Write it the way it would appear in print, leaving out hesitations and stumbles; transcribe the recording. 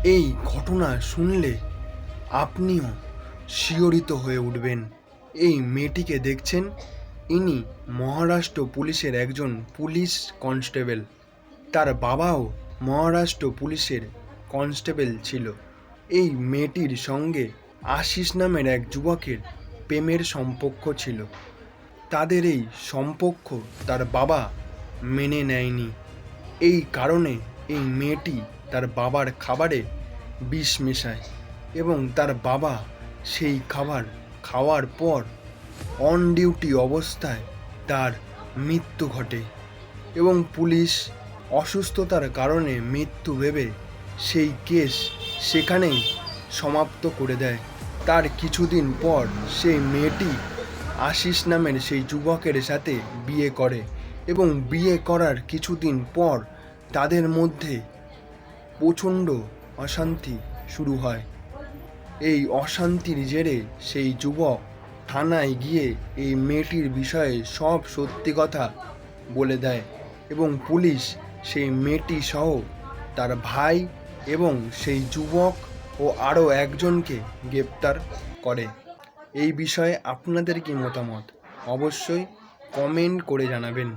এই ঘটনা শুনলে আপনিও শিহরিত হয়ে উঠবেন। এই মেয়েটিকে দেখছেন, ইনি মহারাষ্ট্র পুলিশের একজন পুলিশ কনস্টেবল। তার বাবাও মহারাষ্ট্র পুলিশের কনস্টেবল ছিল। এই মেয়েটির সঙ্গে আশিস নামের এক যুবকের প্রেমের সম্পর্ক ছিল। তাদের এই সম্পর্ক তার বাবা মেনে নেয়নি। এই কারণে এই মেয়েটি তার বাবার খাবারে বিষ মেশায় এবং তার বাবা সেই খাবার খাওয়ার পর অন ডিউটি অবস্থায় তার মৃত্যু ঘটে এবং পুলিশ অসুস্থতার কারণে মৃত্যু ভেবে সেই কেস সেখানেই সমাপ্ত করে দেয়। তার কিছুদিন পর সেই মেয়েটি আশিস নামের সেই যুবকের সাথে বিয়ে করে এবং বিয়ে করার কিছুদিন পর তাদের মধ্যে প্রচণ্ড অশান্তি শুরু হয়। এই অশান্তির জেরে সেই যুবক থানায় গিয়ে এই মেয়েটির বিষয়ে সব সত্যি কথা বলে দেয় এবং পুলিশ সেই মেয়েটি সহ তার ভাই এবং সেই যুবক ও আরও একজনকে গ্রেপ্তার করে। এই বিষয়ে আপনাদের কি মতামত অবশ্যই কমেন্ট করে জানাবেন।